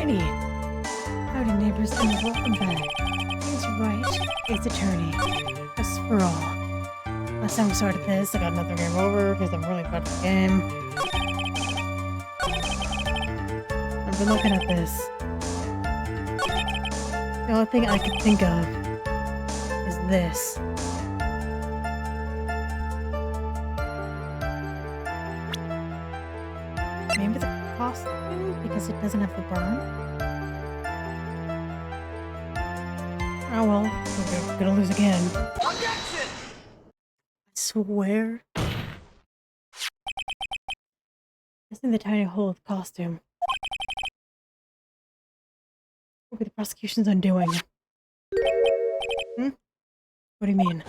Alrighty. Howdy Neighbors and welcome back. Phoenix Wright Ace Attorney. Just for all. Last time we started this, I got another game over because I'm really bad at the game. I've been looking at this. The only thing I can think of is this. Maybe the costume because it doesn't have the burn. Oh well, we're gonna lose again. Objection! I swear. Guessing the tiny hole of the costume will be the prosecution's undoing. Hmm? What do you mean?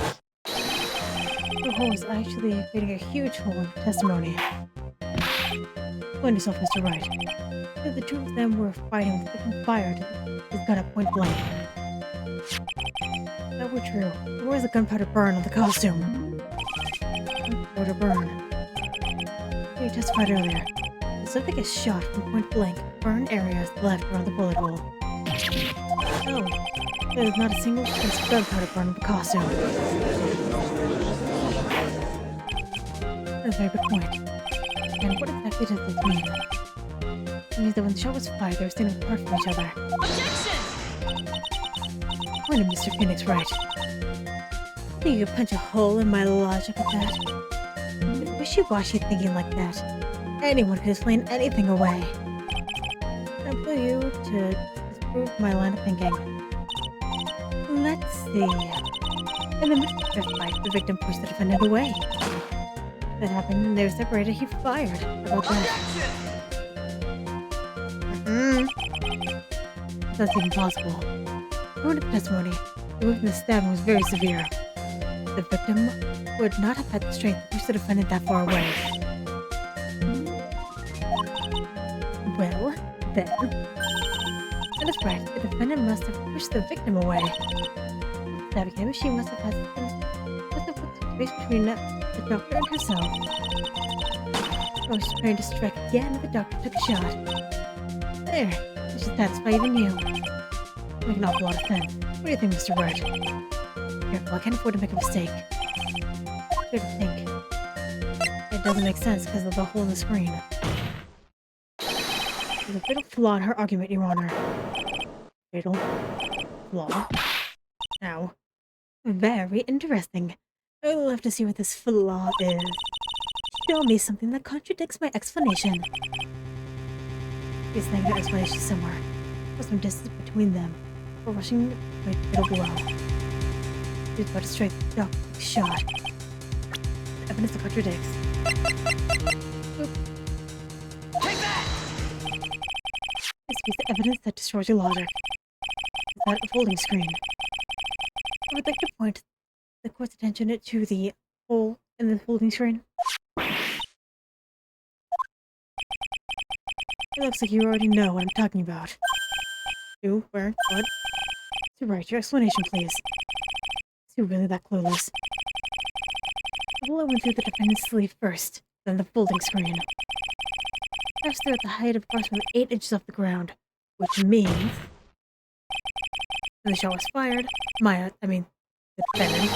The hole is actually creating a huge hole in the testimony. Explain yourself, Mr. Wright. If the two of them were fighting with the fired his gun at point blank. If that were true, where's the gunpowder burn on the costume? Gunpowder burn. You testified earlier. The subject is shot from point blank. Burn areas left around the bullet hole. Oh, there is not a single trace of gunpowder burn on the costume. That's a very good point. And what exactly does this mean? It means that when the shot was fired, they were standing apart from each other. Objection! Point of Mr. Phoenix Wright. Think you could punch a hole in my logic with that? It's wishy-washy thinking like that. Anyone could explain anything away. I put you to disprove my line of thinking. Let's see. In the midst of their fight, the victim pushed the defendant away. That happened and they were separated. He fired. How about that? That's even possible. According to the testimony, the wound in the stabbing was very severe. The victim would not have had the strength to push the defendant that far away. Well, then... That is right, the defendant must have pushed the victim away. Stabbing him, she must have put the space between the doctor and herself. Oh, she's preparing to strike again, the doctor took a shot. There, that should satisfy even you. Make an awful lot of sense. What do you think, Mr. Wright? Careful, I can't afford to make a mistake. Good to think. It doesn't make sense because of the hole in the screen. There's a fatal flaw in her argument, Your Honor. Fatal flaw? Now, very interesting. I'd love to see what this flaw is. Show me something that contradicts my explanation. There's a negative explanation somewhere. There's some distance between them. We're rushing to the fatal blow. He's about to strike the doctor's shot. Evidence that contradicts. Oop. Take that! This piece of evidence that destroys your logic. Is that a folding screen? I would like to point the court's attention to the hole in the folding screen. It looks like you already know what I'm talking about. Who? Where? What? So right, your explanation, please. Is he really that clueless? The bullet went through the defendant's sleeve first, then the folding screen. Perhaps they're at the height of approximately 8 inches off the ground, which means... When the shot was fired, the defendant,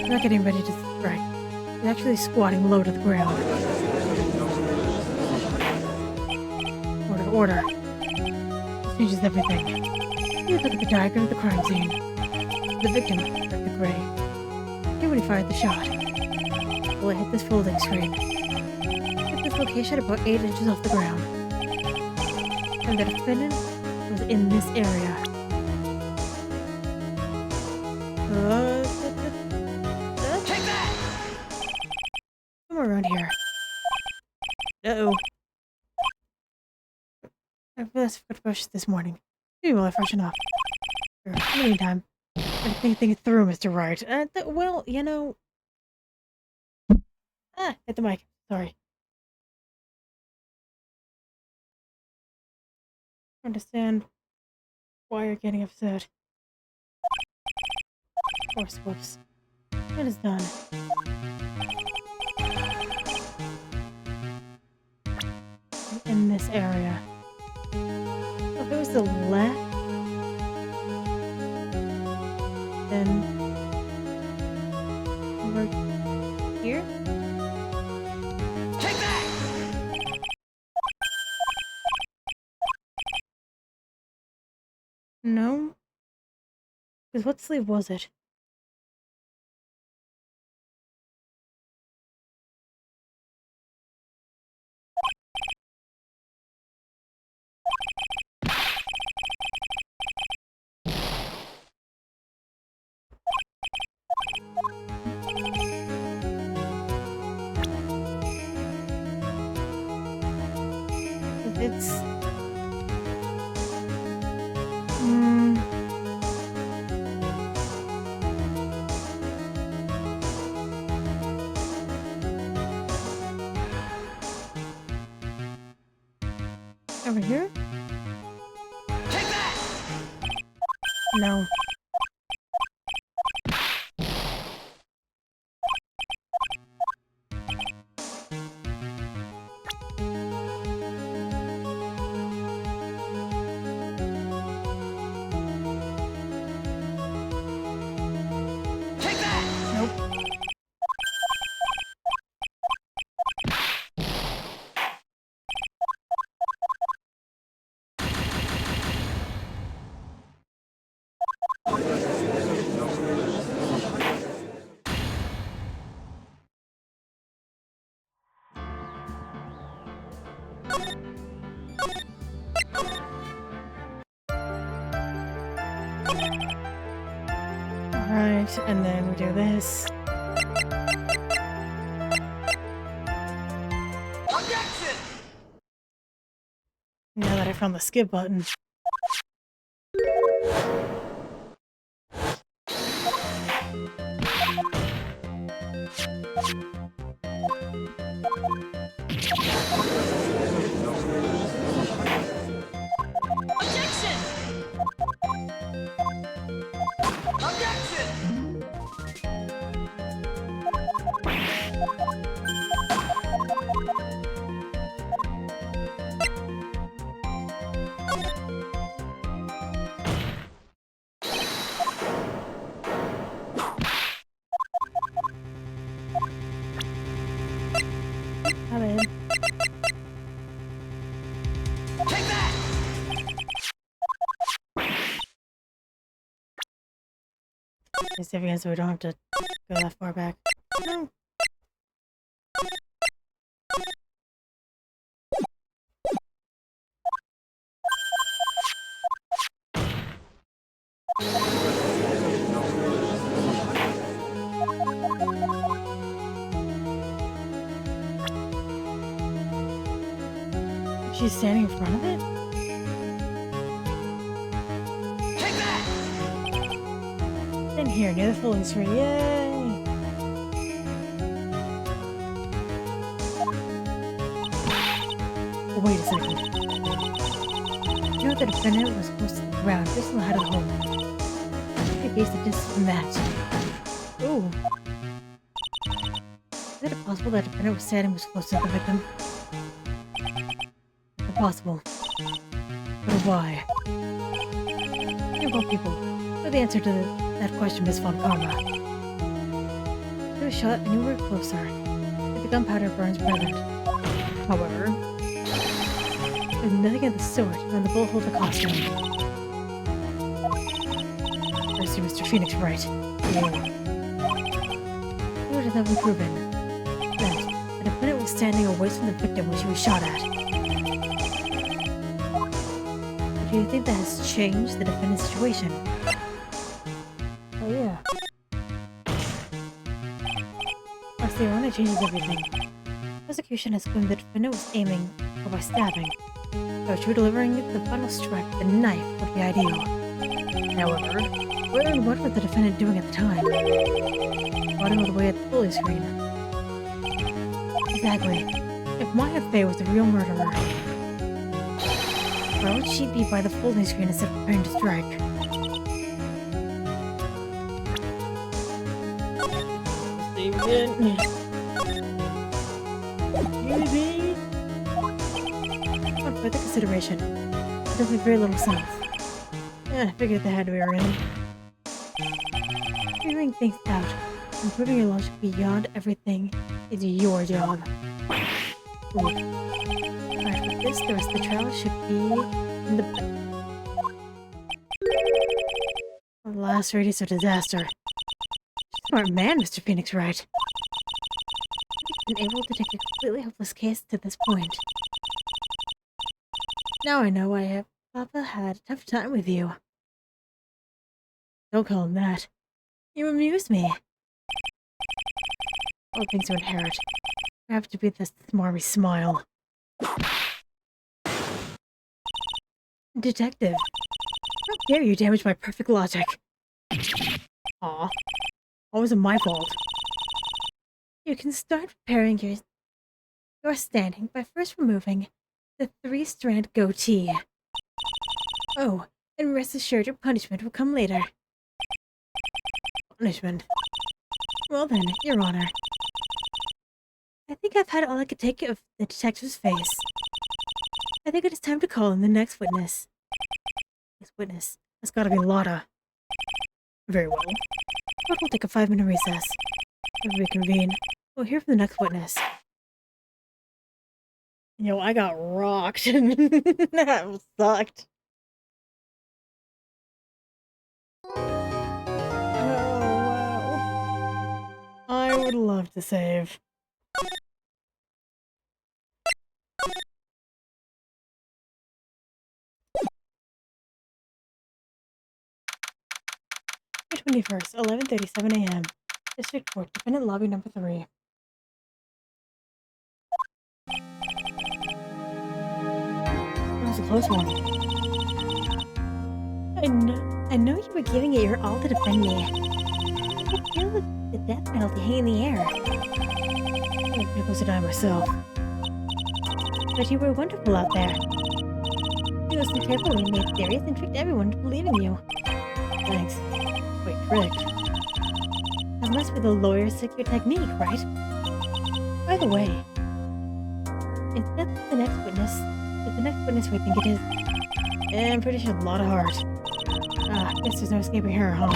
not getting ready to strike. He's actually squatting low to the ground. Order. This changes everything. You look at the diagram of the crime scene. The victim, the gray. Here when he fired the shot. The bullet hit this folding screen. Hit this location about 8 inches off the ground. And the defendant was in this area. Take that! Somewhere around here. Uh-oh. I realized I forgot to brush this morning. Maybe while I freshen up. Sure, in the meantime, I'm thinking it through, Mr. Wright. Well, you know... hit the mic. Sorry. I understand why you're getting upset. Of course, whoops. It is done. in this area. So if it was the left, then over here? Take that! No? Because what sleeve was it? It's... Over here? Take that! No. Take that! Nope. Alright, and then we do this. Objection! Now that I found the skip button. Objection! Objection! Come in. Take that! Just if so we don't have to go that far back. No. She's standing in front of it? Take that! In here, near the folding screen. Yay! Wait a second. You know the defendant was close to the ground, facing the head of the hole. I gauged the distance from that. Ooh. Is it possible that the defendant was standing was close to the victim? Impossible. But why? Simple people. Know the answer to that question, Miss Von Karma. It was shot anywhere closer. If the gunpowder burns present. However, there's nothing of the sort on the bullet holder costume. First to Mr. Phoenix Wright. You would have been proven that the defendant was standing away from the victim when she was shot at. Do you think that has changed the defendant's situation? Oh yeah. Plus, the irony changes everything. Prosecution has claimed the defendant was aiming or by stabbing. So true delivering the final strike with a knife would be ideal. However, where and what was the defendant doing at the time? Bottom of the way at the fully screen. Exactly. If Maya Fey was the real murderer, why would she be by the folding screen instead of preparing to strike? Easy. further consideration. It does make very little sense. Yeah, I figured that had to be real. Figuring things out, improving your logic beyond everything is your job. Ooh. Alright, with this, the rest of the trial should be in the... Last radius of disaster. Smart man, Mr. Phoenix Wright. You've been able to take a completely hopeless case to this point. Now I know why Papa had a tough time with you. Don't call him that. You amuse me. All things are inherent. I have to beat this smarmy smile. Detective, how dare you damage my perfect logic? Aw, what wasn't my fault? You can start preparing your standing by first removing the 3-strand goatee. Oh, and rest assured your punishment will come later. Punishment? Well then, Your Honor. I think I've had all I could take of the detective's face. I think it is time to call in the next witness. Next witness? That's gotta be Lotta. Very well. We'll take a 5-minute recess. When we reconvene, we'll hear from the next witness. Yo, I got rocked. That sucked. Oh, wow. I would love to save. May 21st, 11:37 a.m. District Court, Defendant Lobby Number 3. That was a close one. I know you were giving it your all to defend me. I could feel the death penalty hanging in the air. I was pretty close to die myself. But you were wonderful out there. You listened carefully and made theories and tricked everyone to believe in you. Thanks. Wait, tricked? That must be the lawyer's secret technique, right? By the way, is that the next witness? Is the next witness who I think it is? I'm pretty sure Lotta Hart. Ah, guess there's no escaping her, huh?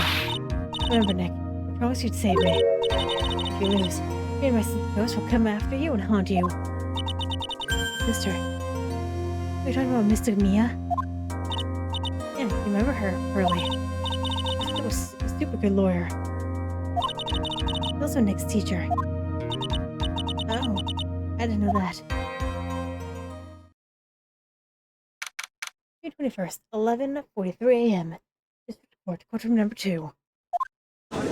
Remember, Nick, I promise you'd save me. If you lose, me and my sister ghost will come after you and haunt you. Sister. Are you talking about Mr. Mia? Yeah, you remember her, Pearly. A super good lawyer. She's also Nick's teacher. Oh, I didn't know that. May 21st, 11:43 a.m. District Court, Courtroom Number 2. Court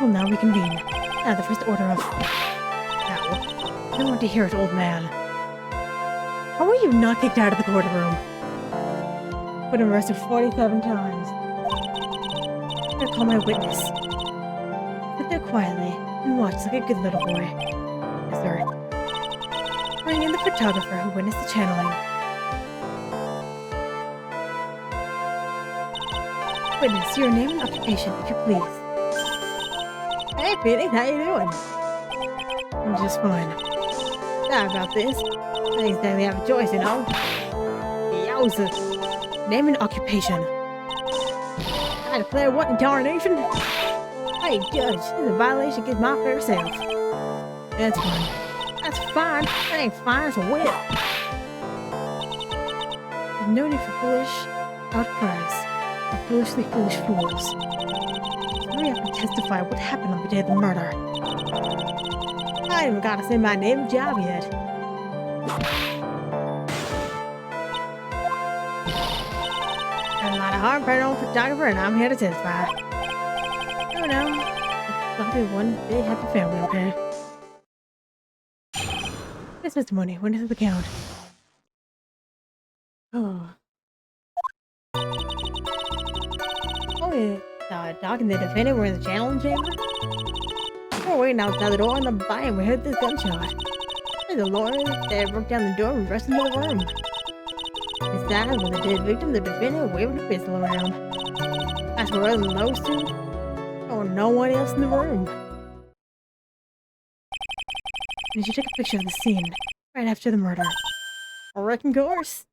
will now reconvene. Now the first order of... Ow. I don't want to hear it, old man. How were you not kicked out of the courtroom? Been arrested 47 times. I'm gonna call my witness. Sit there quietly and watch like a good little boy. Yes, sir. Bring in the photographer who witnessed the channeling. Witness, your name and occupation, if you please. Hey, Phoenix, how you doing? I'm just fine. Sorry about this. I didn't exactly have a choice, you know? Yowza. Name and occupation. I declare what in tarnation? Hey, Judge, this is a violation against my fair self. That's fine. That's fine. That ain't fine, it's a whip. There's no need for foolish outcries or foolishly foolish fools. Hurry up and testify what happened on the day of the murder. I ain't even got to say my name and job yet. I'm a paranormal photographer and I'm here to testify. Oh no, it's got to be one big happy family, okay? Yes, Mr. Money, when is the count? Oh. Oh, yeah. Doc and the defendant were in the channeling chamber? We're waiting outside the door on the by and we heard this gunshot. And the lawyer that broke down the door and rushed into the room. Inside, with the dead victim, the defendant waving a pistol around. That's where other than those two, there was no one else in the room. And she took a picture of the scene right after the murder. I reckon course.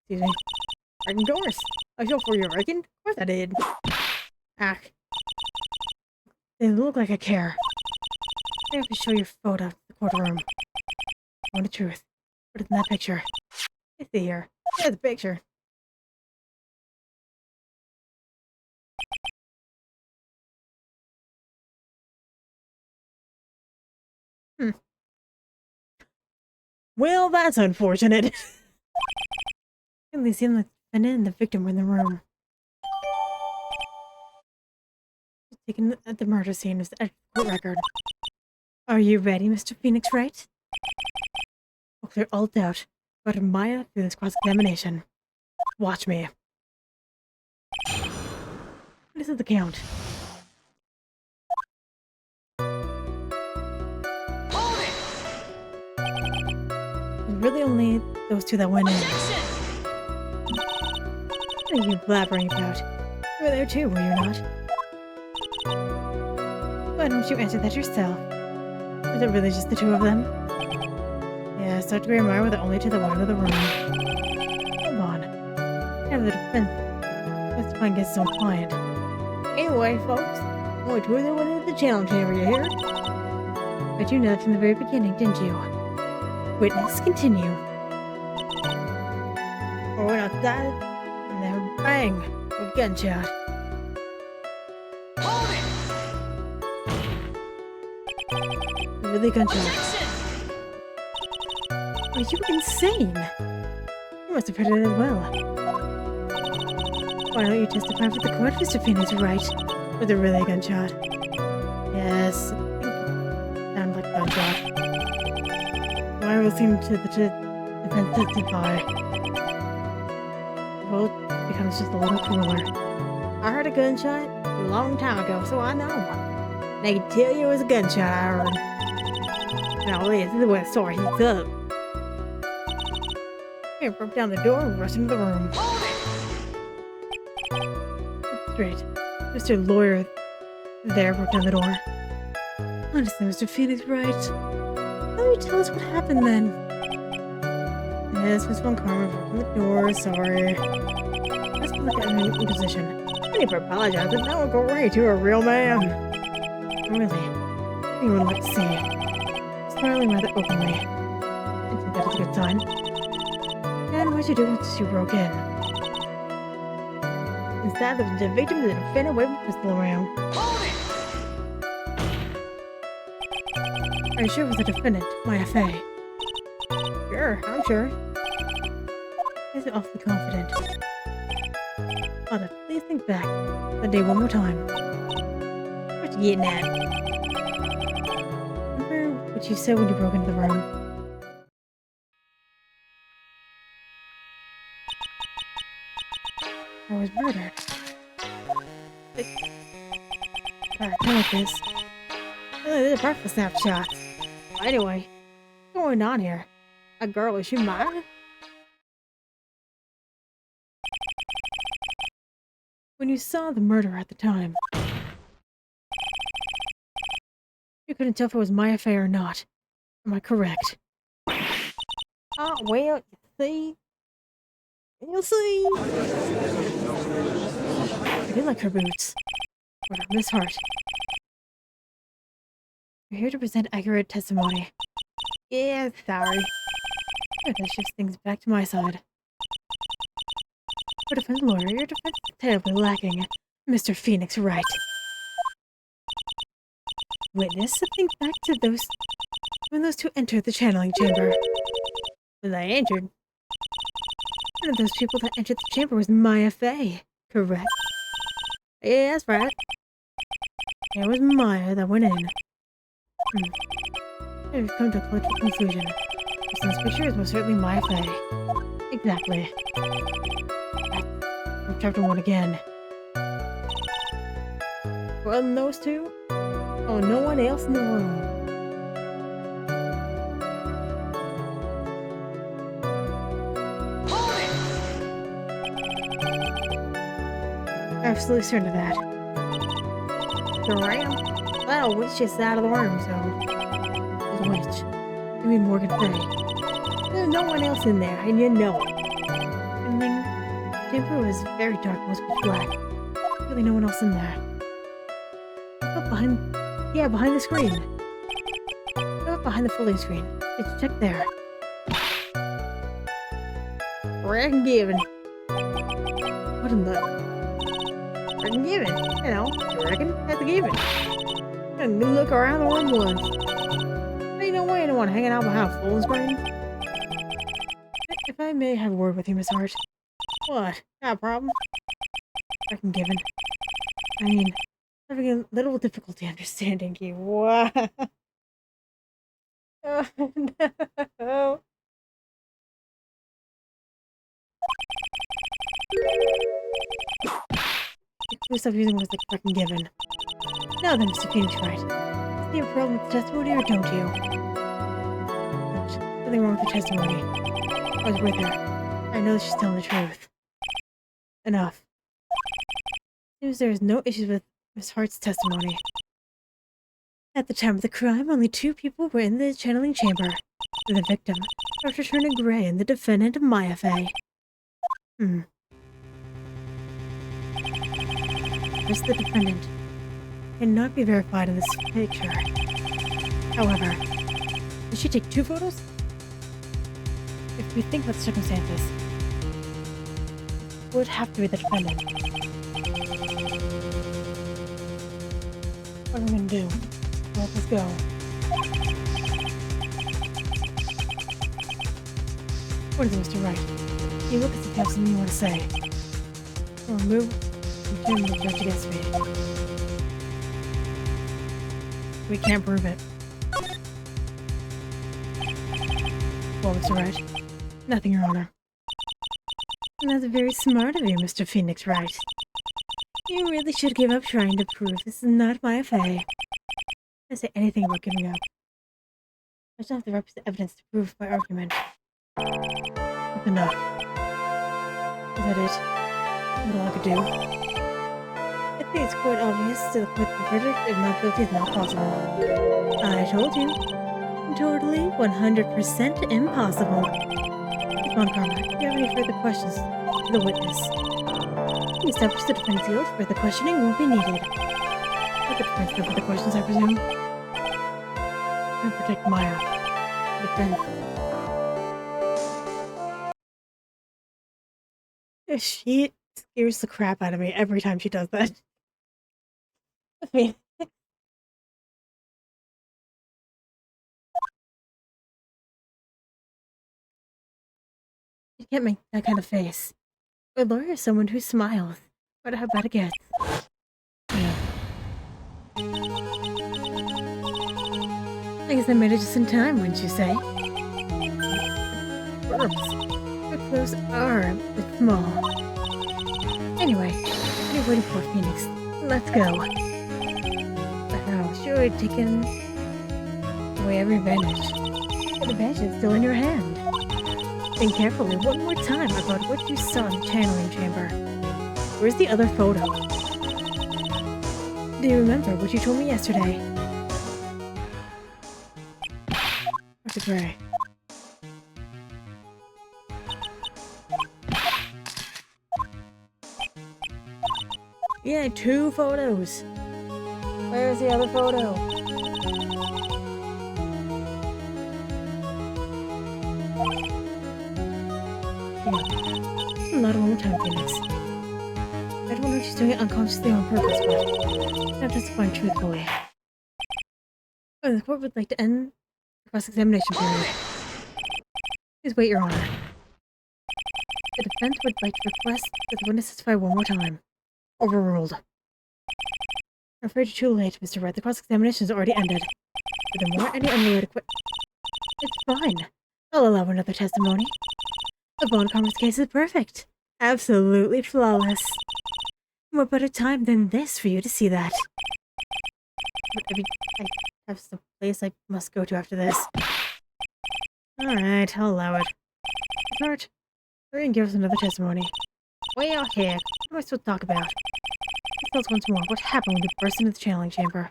Excuse me. Reckon course. I shot for you, reckon? Of course I did. Ah. They look like I care. I have to show your photo to the courtroom. I want the truth. Put it in that picture. Let's see here. There's the picture. Well, that's unfortunate. It seemed like the defendant and the victim were in the room. Taken at the murder scene was the court record. Are you ready, Mr. Phoenix Wright? I'll clear all doubt about Maya through this cross-examination. Watch me. This is the count. Hold it! There's really only those two that went in. Objection! What are you blabbering about? You were there too, were you not? Why don't you answer that yourself? Was it really just the two of them? Yes, Dr. Maya were the only two that went into the room. Hold on. I have the defense testifying against his own client. Anyway, folks, only two of them went into the challenge chamber, you hear? But you knew that from the very beginning, didn't you? Witness, continue. Or went outside, and then bang! A gunshot. Hold it! Really gunshot. Objection! Are you insane? You must have heard it as well. Why don't you testify for the court, Mr. Phoenix Wright? Was it really a gunshot? Yes. Sounds like a gunshot. Why will seem to the defense testify? The vote becomes just a little cooler. I heard a gunshot a long time ago, so I know. And I can tell you it was a gunshot I heard. Now this is where the story heats up. I broke down the door and rushed into the room. Hold it! Straight. Mr. Lawyer there broke down the door. Honestly, Mr. Phoenix Wright, why don't you tell us what happened then? Yes, Miss Von Karma broke down the door, sorry. Let's look at an inquisition. I need to apologize, but that would go right to a real man. Really? You would like to see. Smiling rather openly. I think that is a good sign. And what'd you do once you broke in? Instead, the victim and the defendant waved a pistol around. Hold it! Are you sure it was the defendant, Maya Fey? Sure, I'm sure. Is it awfully confident? Otta, please think back that day one more time. What you getting at? Remember what you said when you broke into the room? I was murdered. Time like this. This is a perfect snapshot. Anyway, what's going on here? A girl, is she mine? When you saw the murder at the time, you couldn't tell if it was Maya Fey or not. Am I correct? Oh, well, you see. You'll see. I did like her boots. But I miss Hart. We're here to present accurate testimony. Yeah, sorry. Sure, that shifts things back to my side. For defense lawyer, your defense is terribly lacking, Mr. Phoenix Wright. Witness, think back to when those two entered the channeling chamber. When they entered, one of those people that entered the chamber was Maya Fey, correct? Yeah, that's right. It was Maya that went in. I've come to a collective conclusion. This son's picture is most certainly Maya Fey. Exactly. From chapter 1 again. Well, and those two? Oh, no one else in the room. Hold it! Absolutely certain of that. Sure I am. Well, witch just out of the room, so... There's a witch. I mean Morgan Fay. There's no one else in there, and you know it. I mean, the chamber was very dark, most pitch black. Really no one else in there. Look behind... Yeah, behind the screen. Look behind the folding screen. It's check there. Reckon given. What in the... Reckon given. You know, you reckon? That's a given. And look around the room once. Ain't no way anyone hanging out behind a folding screen. If I may have a word with you, Miss Hart. What? Got a problem? Reckon given. I mean, having a little difficulty understanding you. What? Oh, no. Please stop using words like fucking given. Now then, Mr. Phoenix Wright. Do you have a problem with the testimony or don't you? Nothing wrong with the testimony. I was with her. I know that she's telling the truth. Enough. Seems there is no issues with Miss Hart's testimony. At the time of the crime, only 2 people were in the channeling chamber. The victim, Dr. Turner Gray, and the defendant, Maya Fay. Just the defendant cannot be verified in this picture. However, did she take 2 photos? If we think about the circumstances, it would have to be the defendant. What am I gonna do? Let us go. What is it, Mr. Wright? You look as if you have something you want to say. Or move. You can't move judge against me. We can't prove it. Well, Mr. Wright, nothing, Your Honor. And that's very smart of you, Mr. Phoenix Wright. You really should give up trying to prove this is not my affair. I say anything about giving up. I just have the requisite evidence to prove my argument. That's enough. Is that it? That's all I could do. I think it's quite obvious to the court the verdict of not guilty is not possible. I told you. Totally 100% impossible. Come on, Karma. Do you have any further questions to the witness? We established the defense field. Further questioning won't be needed. Let the defense go for the questions, I presume. And protect Maya. Defense. She scares the crap out of me every time she does that. I mean... You can't make that kind of face. A lawyer is someone who smiles, no matter how bad it gets. Yeah. I guess I made it just in time, wouldn't you say? Oops. Your clothes are a bit small. Anyway, what are you waiting for, Phoenix? Let's go. Oh, sure, we've taken away every advantage. But the badge is still in your hand. Think carefully one more time about what you saw in the channeling chamber. Where's the other photo? Do you remember what you told me yesterday? Dr. Gray. Yeah, 2 photos. Where's the other photo? Not one more time, Phoenix. I don't know if she's doing it unconsciously on purpose, but I'm testifying truthfully. Oh, the court would like to end the cross-examination period. Please wait, Your Honor. The defense would like to request that the witness testify one more time. Overruled. I'm afraid you're too late, Mr. Wright. The cross-examination has already ended. Furthermore, any unrelated It's fine. I'll allow another testimony. The Bone Commerce case is perfect. Absolutely flawless. What better time than this for you to see that? I have some place I must go to after this. Alright, I'll allow it. Short, hurry and give us another testimony. Way out here. What am I supposed to talk about? Tell us once more what happened when you burst into the channeling chamber.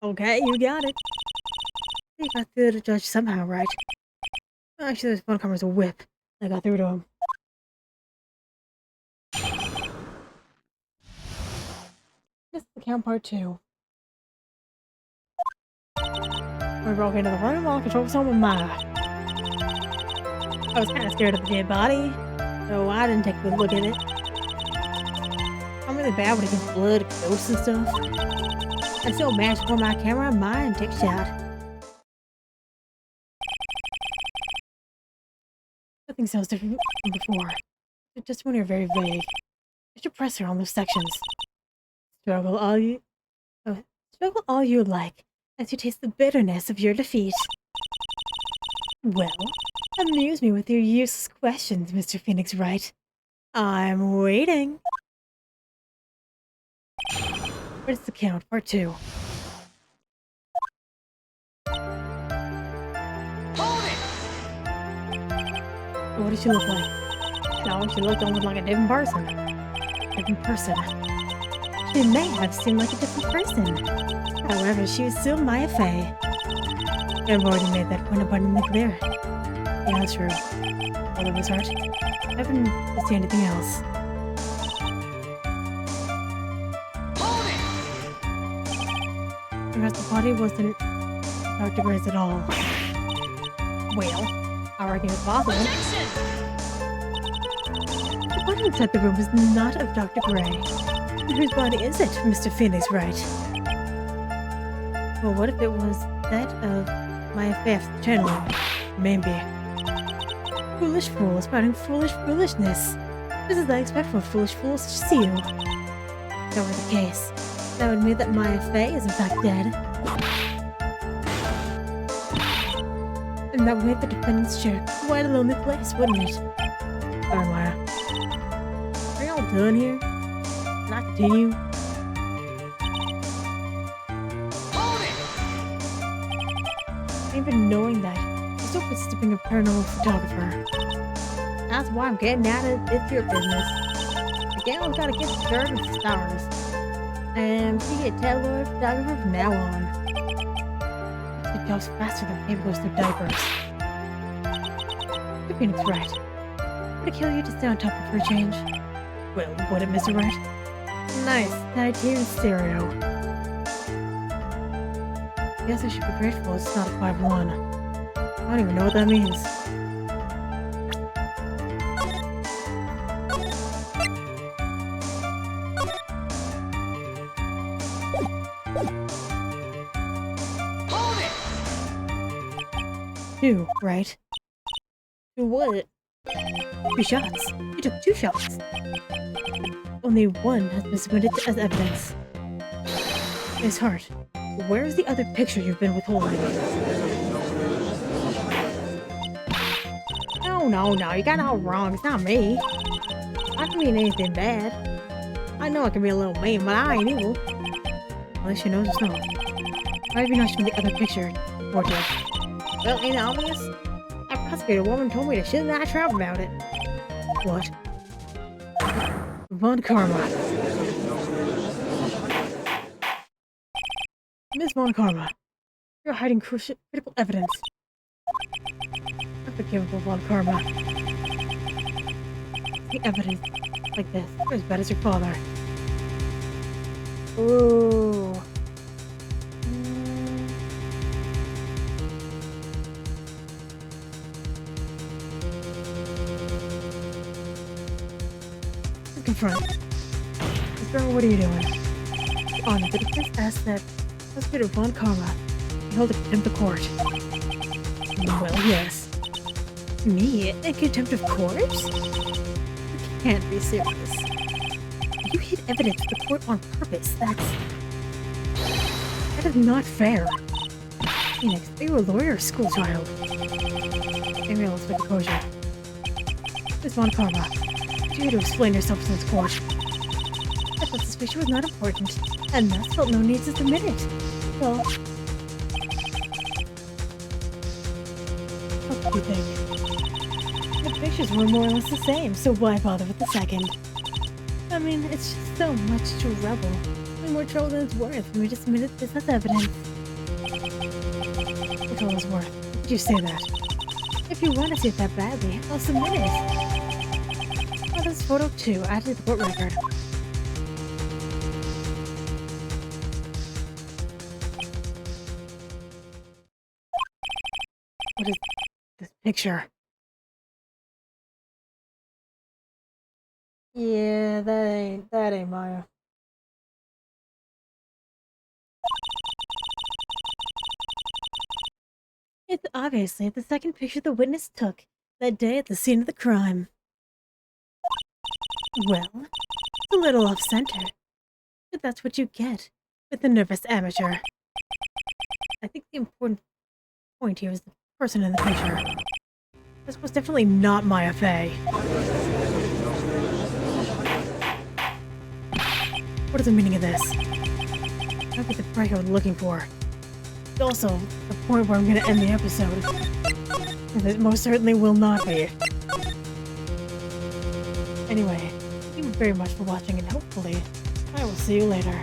Okay, you got it. You got through to the judge somehow, right? Actually, this phone camera's a whip. I got through to him. This is the count part 2. We broke into the room while I controlled someone with my eye. I was kind of scared of the dead body, so I didn't take a good look at it. I'm really bad when it gets blood, ghosts, and stuff. I still managed to pull my camera and mine and take a shot. Nothing sounds different from before. It's just when you're very vague. Just a pressure on those sections. Struggle all you like, as you taste the bitterness of your defeat. Well, amuse me with your useless questions, Mr. Phoenix Wright. I'm waiting. Where's the count? Part 2. Hold it! What does she look like? No, she looked almost like a different person. She may have seemed like a different person. However, she was still Maya Fey. I've already made that point abundantly clear. Yeah, that's true. Although it was hard. I haven't seen anything else. Hold it! The rest of the body wasn't Dr. Gray's at all. Well, I reckon it's possible. Objection! The body inside the room was not of Dr. Gray. Whose body is it, Mr. Phoenix Wright? Well, what if it was that of my fifth channeling? Maybe. Foolish fool spouting foolish foolishness. This is what I expect from foolish fools such as you. If that were the case, that would mean that Maya Fey is in fact dead. And that would make the defendants share quite a lonely place, wouldn't it? Sorry, Maya. Are you all done here? Can I continue? Hold it! Even knowing that, I'm still persistent being a paranormal photographer. That's why I'm getting out of it's your business. Again, we've got to get started with the stars. And be a tabloid photographer from now on. It goes faster than paper goes through diapers. The Phoenix Wright. Would it kill you to stay on top of her change? Well, would it, Mr. Wright? Nice, Titanium stereo. Guess I should be grateful it's not a 5-1. I don't even know what that means. Hold it! 2, right? 2 what? 2 shots. You took 2 shots. Only one has been submitted as evidence. His heart. Where's the other picture you've been withholding? No, you got it all wrong. It's not me. I don't mean anything bad. I know I can be a little mean, but I ain't evil. At least you know it's not. Why have you not shown the other picture? Portrait. Well, ain't it obvious? That prosecutor woman told me to shit that trap about it. What? Von Karma. Miss Von Karma, you're hiding critical evidence. Unforgivable, Von Karma. The evidence like this, you're as bad as your father. Ooh. Confront. Miss Girl, what are you doing? On the defense asked that Prosecutor Von Karma held a contempt of court. Well, yes. Me? In contempt of court? You can't be serious. You hid evidence to the court on purpose. That is not fair. Phoenix, are you a lawyer or a school child? Maybe let's make a closure. Miss Von Karma, you need to explain yourself to this court. I thought this picture was not important, and Mass felt no need to submit it. Well, what do you think? The pictures were more or less the same, so why bother with the second? I mean, it's just so much trouble. Way more trouble than it's worth for me to submit this as evidence. What all is worth? Did you say that? If you want to see it that badly, I'll submit it. Oh, this photo too. Add to the court record. What is this picture? Yeah, that ain't Maya. It's obviously the second picture the witness took that day at the scene of the crime. Well, it's a little off-center, but that's what you get with the nervous amateur. I think the important point here is the person in the picture. This was definitely not Maya Fey. What is the meaning of this? Might be the break I was looking for. It's also the point where I'm gonna end the episode. And it most certainly will not be. Anyway, thank you very much for watching, and hopefully I will see you later.